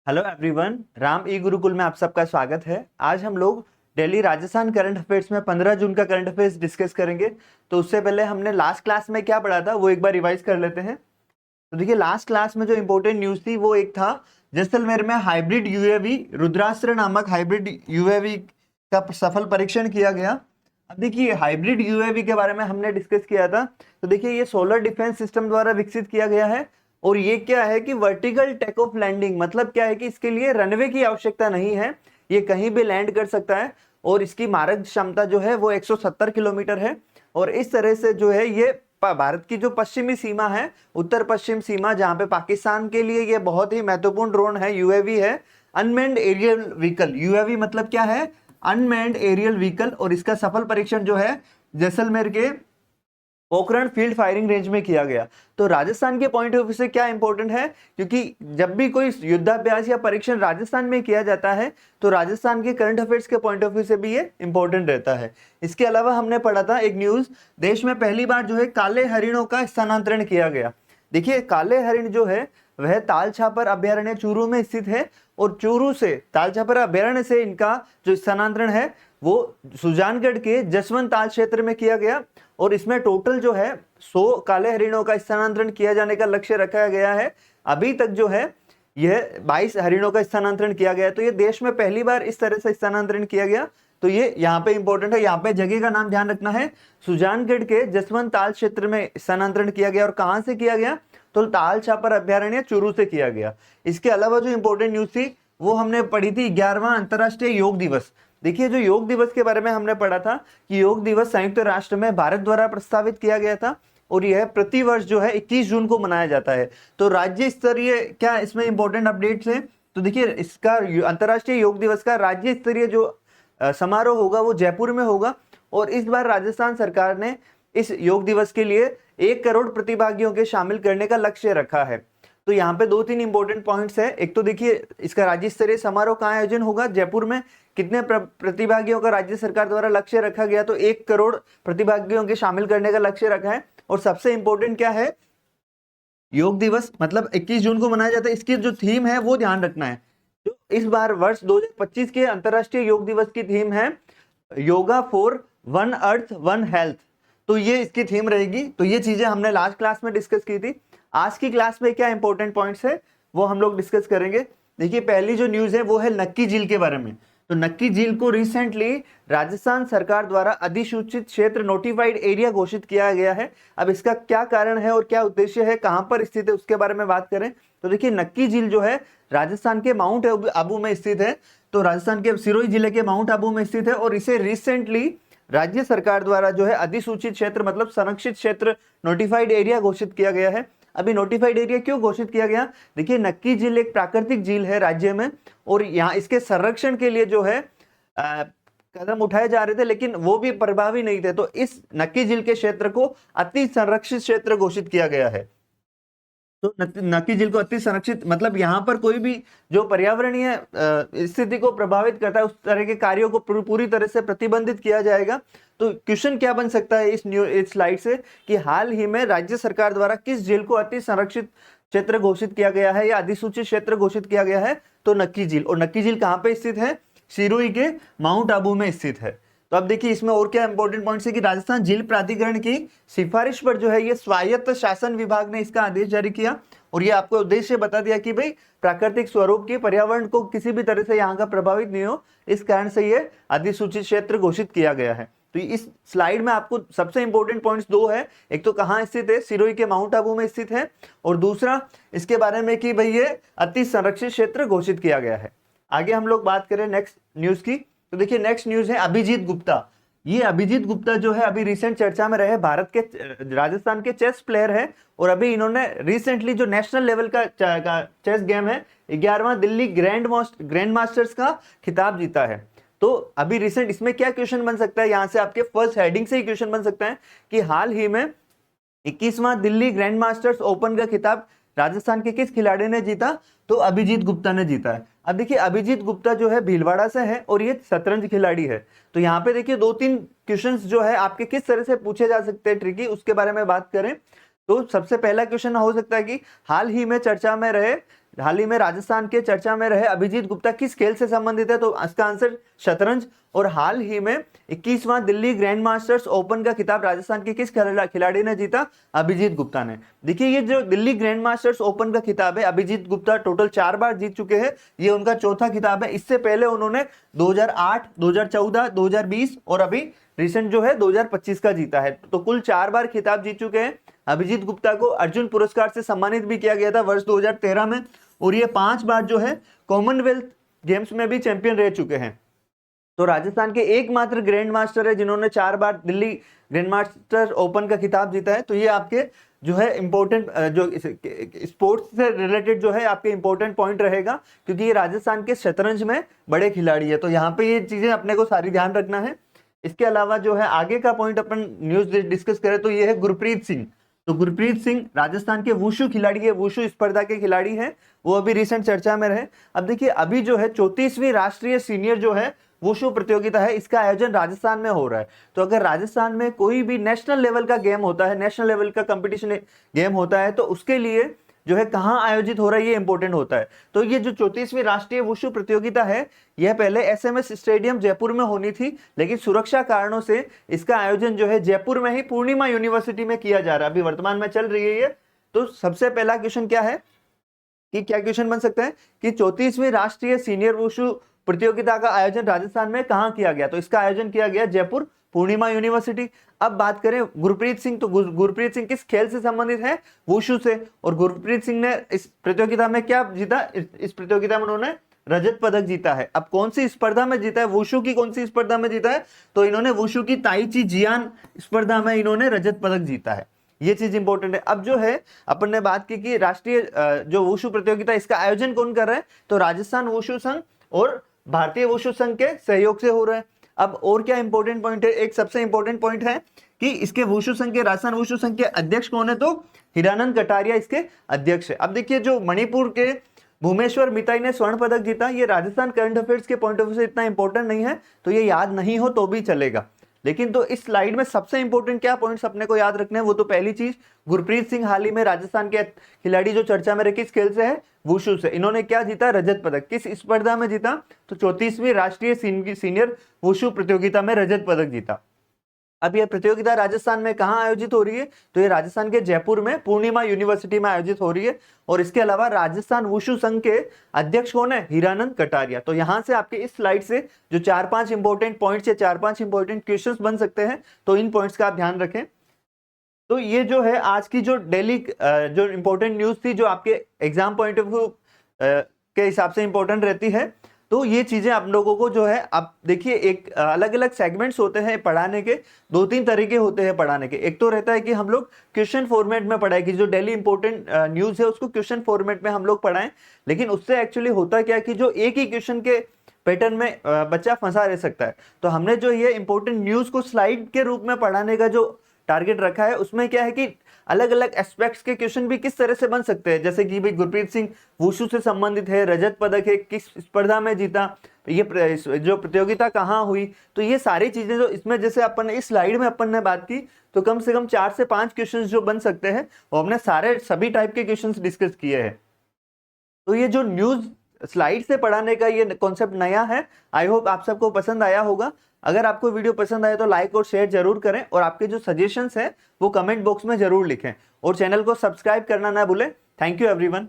Hello everyone, Ram ई गुरुकुल में आप सबका स्वागत है। आज हम लोग दिल्ली राजस्थान करंट अफेयर्स में 15 जून का करंट अफेयर्स डिस्कस करेंगे। तो उससे पहले हमने लास्ट क्लास में क्या पढ़ा था वो एक बार रिवाइज कर लेते हैं। तो देखिए, लास्ट क्लास में जो इंपॉर्टेंट न्यूज थी वो एक था, जैसलमेर में हाइब्रिड यूएवी रुद्रास्त्र नामक हाइब्रिड यूएवी का सफल परीक्षण किया गया। अब देखिए, हाइब्रिड यूएवी के बारे में हमने डिस्कस किया था। तो देखिए, ये सोलर डिफेंस सिस्टम द्वारा विकसित किया गया है और ये क्या है कि वर्टिकल टेक ऑफ लैंडिंग, मतलब क्या है कि इसके लिए रनवे की आवश्यकता नहीं है, ये कहीं भी लैंड कर सकता है और इसकी मारक क्षमता जो है वो 170 किलोमीटर है। और इस तरह से जो है ये भारत की जो पश्चिमी सीमा है, उत्तर पश्चिम सीमा, जहां पे पाकिस्तान के लिए ये बहुत ही महत्वपूर्ण ड्रोन है, यूएवी है, अनमैन्ड एरियल व्हीकल। यूएवी मतलब क्या है? Unmanned aerial vehicle. और इसका सफल परीक्षण जो है जैसलमेर के पोखरण फील्ड फायरिंग रेंज में किया गया। तो राजस्थान के पॉइंट ऑफ व्यू से क्या इंपॉर्टेंट है, क्योंकि जब भी कोई युद्धाभ्यास या परीक्षण राजस्थान में किया जाता है तो राजस्थान के करंट अफेयर्स के पॉइंट ऑफ व्यू से भी ये इंपॉर्टेंट रहता है। इसके अलावा हमने पढ़ा था एक न्यूज, देश में पहली बार जो है काले हरिणों का स्थानांतरण किया गया। देखिए, काले हरिण जो है वह ताल छापर अभ्यारण्य चूरू में स्थित है और चूरू से ताल छापर अभ्यारण्य से इनका जो स्थानांतरण है वो सुजानगढ़ के जसवंत ताल क्षेत्र में किया गया। और इसमें टोटल जो है 100 काले हरिणों का स्थानांतरण किया जाने का लक्ष्य रखा गया है। अभी तक जो है यह 22 हरिणों का स्थानांतरण किया गया। तो ये देश में पहली बार इस तरह से स्थानांतरण किया गया। तो ये यहाँ पे इंपॉर्टेंट है, यहाँ पे जगह का नाम ध्यान रखना है। सुजानगढ़ के जसवंत ताल क्षेत्र में स्थानांतरण किया गया। और कहां से किया गया? तो ताल छापर अभ्यारण्य चूरू से किया गया। इसके अलावा जो इंपॉर्टेंट न्यूज थी वो हमने पढ़ी थी 11वां अंतर्राष्ट्रीय योग दिवस। देखिए, जो योग दिवस के बारे में हमने पढ़ा था कि योग दिवस संयुक्त राष्ट्र में भारत द्वारा प्रस्तावित किया गया था और यह प्रति वर्ष जो है 21 जून को मनाया जाता है। तो राज्य स्तरीय क्या इसमें इंपॉर्टेंट अपडेट्स हैं? तो देखिए, इसका अंतर्राष्ट्रीय योग दिवस का राज्य स्तरीय जो समारोह होगा वो जयपुर में होगा। और इस बार राजस्थान सरकार ने इस योग दिवस के लिए 1 करोड़ प्रतिभागियों के शामिल करने का लक्ष्य रखा है। तो यहाँ पे 2-3 इंपॉर्टेंट पॉइंट्स है। एक तो देखिए, इसका राज्य स्तरीय समारोह कहाँ आयोजन होगा? जयपुर में। कितने प्रतिभागियों का राज्य सरकार द्वारा लक्ष्य रखा गया? तो 1 करोड़ प्रतिभागियों के शामिल करने का लक्ष्य रखा है। और सबसे इंपॉर्टेंट क्या है? योग दिवस मतलब 21 जून को मनाया जाता है, इसकी जो थीम है वो ध्यान रखना है। जो इस बार वर्ष 2025 के अंतर्राष्ट्रीय योग दिवस की थीम है yoga for one earth one health. तो ये इसकी थीम रहेगी। तो ये चीजें हमने लास्ट क्लास में डिस्कस की थी। आज की क्लास में क्या इंपॉर्टेंट पॉइंट्स है वो हम लोग डिस्कस करेंगे। देखिए, पहली जो न्यूज है वो है नक्की झील के बारे में। तो नक्की झील को रिसेंटली राजस्थान सरकार द्वारा अधिसूचित क्षेत्र नोटिफाइड एरिया घोषित किया गया है। अब इसका क्या कारण है और क्या उद्देश्य है, कहां पर स्थित है, उसके बारे में बात करें तो देखिए, नक्की झील जो है राजस्थान के माउंट आबू में स्थित है। तो राजस्थान के सिरोही जिले के माउंट आबू में स्थित है और इसे रिसेंटली राज्य सरकार द्वारा जो है अधिसूचित क्षेत्र मतलब संरक्षित क्षेत्र नोटिफाइड एरिया घोषित किया गया है। अभी नोटिफाइड एरिया क्यों घोषित किया गया? देखिए, नक्की झील एक प्राकृतिक झील है राज्य में और यहाँ इसके संरक्षण के लिए जो है कदम उठाए जा रहे थे, लेकिन वो भी प्रभावी नहीं थे। तो इस नक्की झील के क्षेत्र को अति संरक्षित क्षेत्र घोषित किया गया है। तो नक्की झील को अति संरक्षित मतलब यहाँ पर कोई भी जो पर्यावरणीय स्थिति को प्रभावित करता है उस तरह के कार्यों को पूरी तरह से प्रतिबंधित किया जाएगा। तो क्वेश्चन क्या बन सकता है इस स्लाइड से कि हाल ही में राज्य सरकार द्वारा किस झील को अति संरक्षित क्षेत्र घोषित किया गया है या अधिसूचित क्षेत्र घोषित किया गया है? तो नक्की झील। और नक्की झील कहाँ पे स्थित है? सिरोही के माउंट आबू में स्थित है। तो अब देखिए, इसमें और क्या इंपॉर्टेंट पॉइंट्स है कि राजस्थान झील प्राधिकरण की सिफारिश पर जो है ये स्वायत्त शासन विभाग ने इसका आदेश जारी किया और ये आपको उद्देश्य बता दिया कि भाई प्राकृतिक स्वरूप के पर्यावरण को किसी भी तरह से यहाँ का प्रभावित नहीं हो, इस कारण से ये अधिसूचित क्षेत्र घोषित किया गया है। तो इस स्लाइड में आपको सबसे इंपॉर्टेंट पॉइंट्स 2 है। एक तो कहाँ स्थित है? सिरोही के माउंट आबू में स्थित है। और दूसरा इसके बारे में कि भाई ये अति संरक्षित क्षेत्र घोषित किया गया है। आगे हम लोग बात करें नेक्स्ट न्यूज की। तो देखिए, नेक्स्ट न्यूज है अभिजीत गुप्ता। ये अभिजीत गुप्ता जो है अभी रिसेंट चर्चा में रहे, भारत के राजस्थान के चेस प्लेयर है और अभी इन्होंने रिसेंटली जो नेशनल लेवल का चेस गेम है 11वां दिल्ली ग्रैंड मास्टर्स का खिताब जीता है। तो अभी रिसेंट इसमें क्या क्वेश्चन बन सकता है, यहां से आपके फर्स्ट हेडिंग से ही क्वेश्चन बन सकता है कि हाल ही में 21वां दिल्ली ग्रैंड मास्टर्स ओपन का खिताब राजस्थान के किस खिलाड़ी ने जीता? तो अभिजीत गुप्ता ने जीता है। अब देखिए, अभिजीत गुप्ता जो है भीलवाड़ा से है और ये शतरंज खिलाड़ी है। तो यहाँ पे देखिए 2-3 क्वेश्चंस जो है आपके किस तरह से पूछे जा सकते हैं ट्रिकी, उसके बारे में बात करें तो सबसे पहला क्वेश्चन हो सकता है कि हाल ही में राजस्थान के चर्चा में रहे अभिजीत गुप्ता किस खेल से संबंधित है? तो इसका आंसर शतरंज। और हाल ही में 21वां दिल्ली ग्रैंड मास्टर्स ओपन का खिताब राजस्थान के किस खिलाड़ी ने जीता? अभिजीत गुप्ता ने। देखिए ये जो दिल्ली ग्रैंड मास्टर्स ओपन का खिताब है, अभिजीत गुप्ता टोटल 4 बार जीत चुके हैं। ये उनका चौथा खिताब है। इससे पहले उन्होंने 2008, 2014, 2020 और अभी रिसेंट जो है 2025 का जीता है। तो कुल 4 बार खिताब जीत चुके हैं। अभिजीत गुप्ता को अर्जुन पुरस्कार से सम्मानित भी किया गया था वर्ष 2013 में। और ये 5 बार जो है कॉमनवेल्थ गेम्स में भी चैंपियन रह चुके हैं। तो राजस्थान के एकमात्र ग्रैंड मास्टर है जिन्होंने 4 बार दिल्ली ग्रैंड मास्टर ओपन का खिताब जीता है। तो ये आपके जो है इंपॉर्टेंट जो स्पोर्ट्स से रिलेटेड जो है आपके इंपॉर्टेंट पॉइंट रहेगा, क्योंकि ये राजस्थान के शतरंज में बड़े खिलाड़ी है। तो यहाँ पे ये चीजें अपने को सारी ध्यान रखना है। इसके अलावा जो है आगे का पॉइंट अपन न्यूज डिस्कस करें तो ये है गुरप्रीत सिंह। तो गुरप्रीत सिंह राजस्थान के वुशु खिलाड़ी है, वुशु स्पर्धा के खिलाड़ी हैं। वो अभी रिसेंट चर्चा में रहे। अब देखिए अभी जो है 34वीं राष्ट्रीय सीनियर जो है वुशु प्रतियोगिता है, इसका आयोजन राजस्थान में हो रहा है। तो अगर राजस्थान में कोई भी नेशनल लेवल का गेम होता है, नेशनल लेवल का कंपटीशन गेम होता है, तो उसके लिए जो है कहाँ आयोजित हो रहा है ये इंपॉर्टेंट होता है। तो ये जो 34वीं राष्ट्रीय वुशु प्रतियोगिता है, यह पहले एसएमएस स्टेडियम जयपुर में होनी थी, लेकिन सुरक्षा कारणों से इसका आयोजन जो है जयपुर में ही पूर्णिमा यूनिवर्सिटी में किया जा रहा है। अभी वर्तमान में चल रही है ये। तो सबसे पहला क्वेश्चन क्या है कि क्या क्वेश्चन बन सकता है कि 34वीं राष्ट्रीय सीनियर वुशु प्रतियोगिता का आयोजन राजस्थान में कहां किया गया? तो इसका आयोजन किया गया जयपुर पूर्णिमा यूनिवर्सिटी। अब बात करें गुरप्रीत सिंह, तो गुरप्रीत सिंह किस खेल से संबंधित है? वुशु से। और गुरप्रीत सिंह ने इस प्रतियोगिता में क्या जीता? इस प्रतियोगिता में उन्होंने रजत पदक जीता है। अब कौन सी स्पर्धा में जीता है? वुशु की कौन सी स्पर्धा में जीता है? तो इन्होंने वुशु की ताइची जियान स्पर्धा में इन्होंने रजत पदक जीता है। ये चीज इंपॉर्टेंट है। अब जो है अपन ने बात की कि राष्ट्रीय जो वुशु प्रतियोगिता इसका आयोजन कौन कर रहा है? तो राजस्थान वुशु संघ और भारतीय वुशु संघ के सहयोग से हो रहा है। अब और क्या इंपॉर्टेंट पॉइंट है? एक सबसे इंपॉर्टेंट पॉइंट है कि इसके वुशु संघ के, राजस्थान वुशु संघ के अध्यक्ष कौन है? तो हिरानंद कटारिया इसके अध्यक्ष है। अब देखिए जो मणिपुर के भूमेश्वर मिताई ने स्वर्ण पदक जीता, ये राजस्थान करंट अफेयर्स के पॉइंट ऑफ व्यू से इतना इंपॉर्टेंट नहीं है, तो ये याद नहीं हो तो भी चलेगा। लेकिन तो इस स्लाइड में सबसे इंपॉर्टेंट क्या पॉइंट्स अपने को याद रखने हैं? वो तो पहली चीज, गुरप्रीत सिंह हाल ही में राजस्थान के खिलाड़ी जो चर्चा में रहे, किस खेल से है? वुशु से। इन्होंने क्या जीता? रजत पदक। किस स्पर्धा में जीता? तो 34वीं राष्ट्रीय सीनियर वुशु प्रतियोगिता में रजत पदक जीता। अब यह प्रतियोगिता राजस्थान में कहां आयोजित हो रही है? तो ये राजस्थान के जयपुर में पूर्णिमा यूनिवर्सिटी में आयोजित हो रही है। और इसके अलावा राजस्थान वुशु संघ के अध्यक्ष कौन है? हिरानंद कटारिया। तो यहां से आपके इस स्लाइड से जो 4-5 इंपॉर्टेंट पॉइंट्स या 4-5 इंपॉर्टेंट क्वेश्चंस बन सकते हैं, तो इन पॉइंट्स का आप ध्यान रखें। तो ये जो है आज की जो डेली जो इंपॉर्टेंट न्यूज थी, जो आपके एग्जाम पॉइंट ऑफ व्यू के हिसाब से इंपॉर्टेंट रहती है। तो ये चीजें आप लोगों को जो है, अब देखिए एक अलग अलग सेगमेंट्स होते हैं पढ़ाने के, 2-3 तरीके होते हैं पढ़ाने के। एक तो रहता है कि हम लोग क्वेश्चन फॉर्मेट में पढ़ाएं, कि जो डेली इंपॉर्टेंट न्यूज है उसको क्वेश्चन फॉर्मेट में हम लोग पढ़ाएं। लेकिन उससे एक्चुअली होता क्या कि जो एक ही क्वेश्चन के पैटर्न में बच्चा फंसा रह सकता है। तो हमने जो ये इंपॉर्टेंट न्यूज को स्लाइड के रूप में पढ़ाने का जो टारगेट रखा है, उसमें क्या है कि अलग अलग एस्पेक्ट्स के क्वेश्चन भी किस तरह से बन सकते हैं। जैसे कि भाई गुरप्रीत सिंह वुशु से संबंधित है, रजत पदक है, किस स्पर्धा में जीता, ये जो प्रतियोगिता कहाँ हुई। तो ये सारी चीजें जो इसमें, जैसे अपन ने इस स्लाइड में अपन ने बात की, तो कम से कम 4 से 5 क्वेश्चन जो बन सकते हैं, वो हमने सभी टाइप के क्वेश्चन डिस्कस किए हैं। तो ये जो न्यूज स्लाइड से पढ़ाने का ये कॉन्सेप्ट नया है। आई होप आप सबको पसंद आया होगा। अगर आपको वीडियो पसंद आए तो लाइक और शेयर जरूर करें, और आपके जो सजेशंस है वो कमेंट बॉक्स में जरूर लिखें, और चैनल को सब्सक्राइब करना ना भूलें। Thank you everyone.